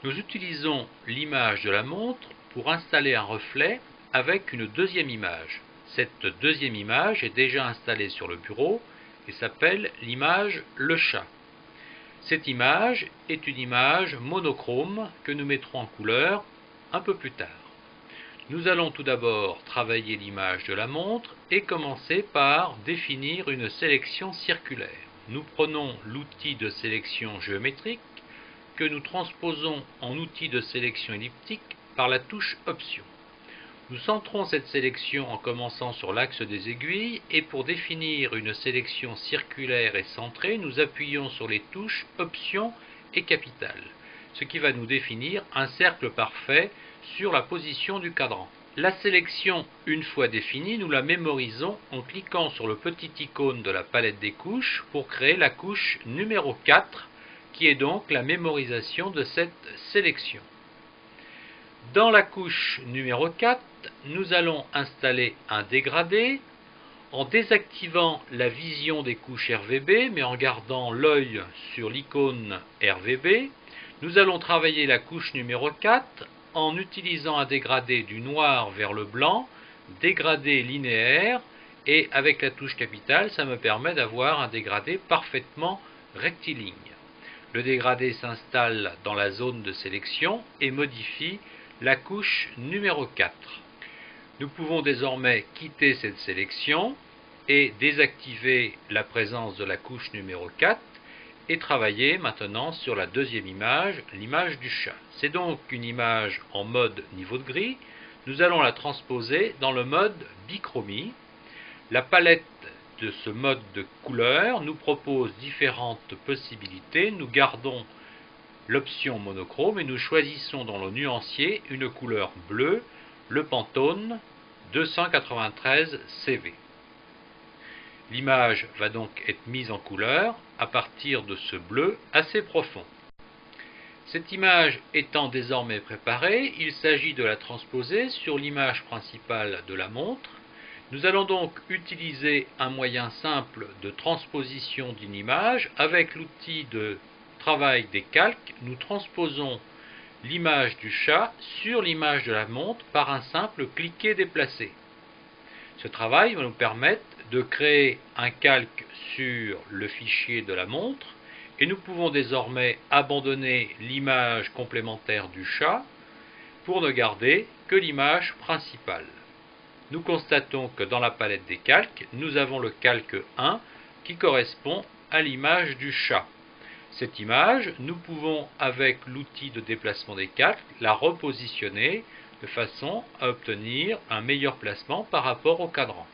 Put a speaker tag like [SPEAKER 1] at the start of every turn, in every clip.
[SPEAKER 1] Nous utilisons l'image de la montre pour installer un reflet avec une deuxième image. Cette deuxième image est déjà installée sur le bureau et s'appelle l'image le chat. Cette image est une image monochrome que nous mettrons en couleur un peu plus tard. Nous allons tout d'abord travailler l'image de la montre et commencer par définir une sélection circulaire. Nous prenons l'outil de sélection géométrique que nous transposons en outil de sélection elliptique par la touche Option. Nous centrons cette sélection en commençant sur l'axe des aiguilles et pour définir une sélection circulaire et centrée, nous appuyons sur les touches Option et Capitale, ce qui va nous définir un cercle parfait sur la position du cadran. La sélection, une fois définie, nous la mémorisons en cliquant sur le petit icône de la palette des couches pour créer la couche numéro 4, qui est donc la mémorisation de cette sélection. Dans la couche numéro 4, nous allons installer un dégradé en désactivant la vision des couches RVB, mais en gardant l'œil sur l'icône RVB. Nous allons travailler la couche numéro 4 en utilisant un dégradé du noir vers le blanc, dégradé linéaire, et avec la touche capitale, ça me permet d'avoir un dégradé parfaitement rectiligne. Le dégradé s'installe dans la zone de sélection et modifie la couche numéro 4. Nous pouvons désormais quitter cette sélection et désactiver la présence de la couche numéro 4 et travailler maintenant sur la deuxième image, l'image du chat. C'est donc une image en mode niveau de gris. Nous allons la transposer dans le mode bichromie. La palette de ce mode de couleur nous propose différentes possibilités. Nous gardons l'option monochrome et nous choisissons dans le nuancier une couleur bleue, le Pantone 293 CV. L'image va donc être mise en couleur à partir de ce bleu assez profond. Cette image étant désormais préparée, il s'agit de la transposer sur l'image principale de la montre. Nous allons donc utiliser un moyen simple de transposition d'une image. Avec l'outil de travail des calques, nous transposons l'image du chat sur l'image de la montre par un simple cliquer-déplacer. Ce travail va nous permettre de créer un calque sur le fichier de la montre et nous pouvons désormais abandonner l'image complémentaire du chat pour ne garder que l'image principale. Nous constatons que dans la palette des calques, nous avons le calque 1 qui correspond à l'image du chat. Cette image, nous pouvons, avec l'outil de déplacement des calques, la repositionner de façon à obtenir un meilleur placement par rapport au cadran.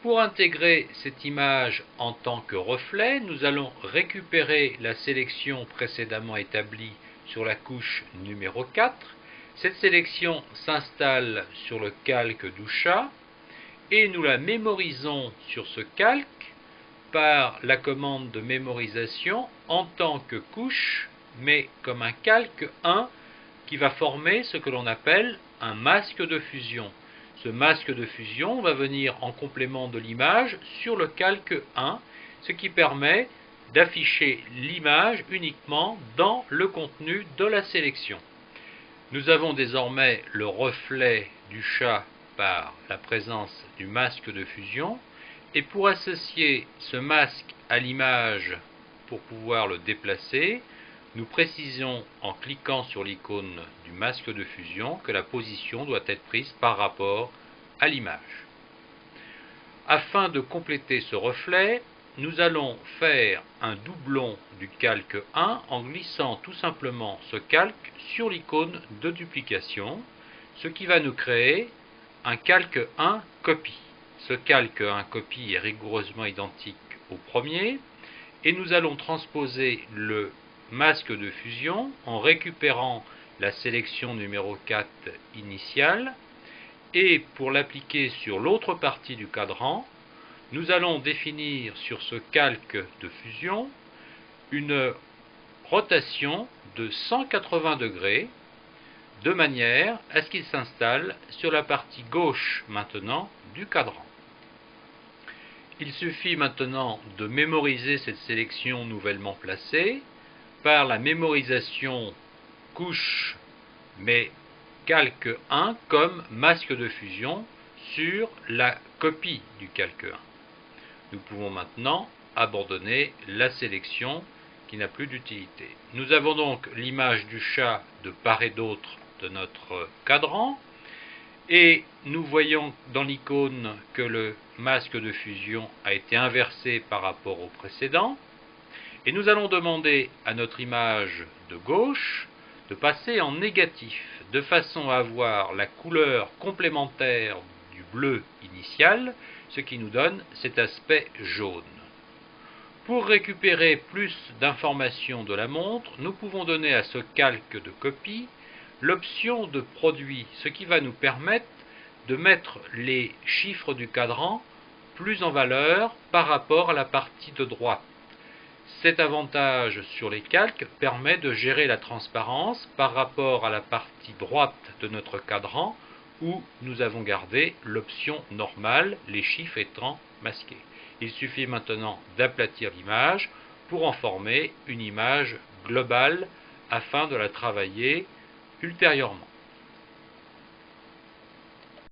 [SPEAKER 1] Pour intégrer cette image en tant que reflet, nous allons récupérer la sélection précédemment établie sur la couche numéro 4. Cette sélection s'installe sur le calque du chat et nous la mémorisons sur ce calque par la commande de mémorisation en tant que couche, mais comme un calque 1 qui va former ce que l'on appelle un masque de fusion. Ce masque de fusion va venir en complément de l'image sur le calque 1, ce qui permet d'afficher l'image uniquement dans le contenu de la sélection. Nous avons désormais le reflet du chat par la présence du masque de fusion. Et pour associer ce masque à l'image pour pouvoir le déplacer, nous précisons en cliquant sur l'icône du masque de fusion que la position doit être prise par rapport à l'image. Afin de compléter ce reflet, nous allons faire un doublon du calque 1 en glissant tout simplement ce calque sur l'icône de duplication, ce qui va nous créer un calque 1 copie. Ce calque 1 copie est rigoureusement identique au premier et nous allons transposer le masque de fusion en récupérant la sélection numéro 4 initiale et pour l'appliquer sur l'autre partie du cadran, nous allons définir sur ce calque de fusion une rotation de 180 degrés de manière à ce qu'il s'installe sur la partie gauche maintenant du cadran. Il suffit maintenant de mémoriser cette sélection nouvellement placée par la mémorisation couche, mais calque 1 comme masque de fusion sur la copie du calque 1. Nous pouvons maintenant abandonner la sélection qui n'a plus d'utilité. Nous avons donc l'image du chat de part et d'autre de notre cadran, et nous voyons dans l'icône que le masque de fusion a été inversé par rapport au précédent, et nous allons demander à notre image de gauche de passer en négatif, de façon à avoir la couleur complémentaire du bleu initial, ce qui nous donne cet aspect jaune. Pour récupérer plus d'informations de la montre, nous pouvons donner à ce calque de copie l'option de produit, ce qui va nous permettre de mettre les chiffres du cadran plus en valeur par rapport à la partie de droite. Cet avantage sur les calques permet de gérer la transparence par rapport à la partie droite de notre cadran où nous avons gardé l'option normale, les chiffres étant masqués. Il suffit maintenant d'aplatir l'image pour en former une image globale afin de la travailler ultérieurement.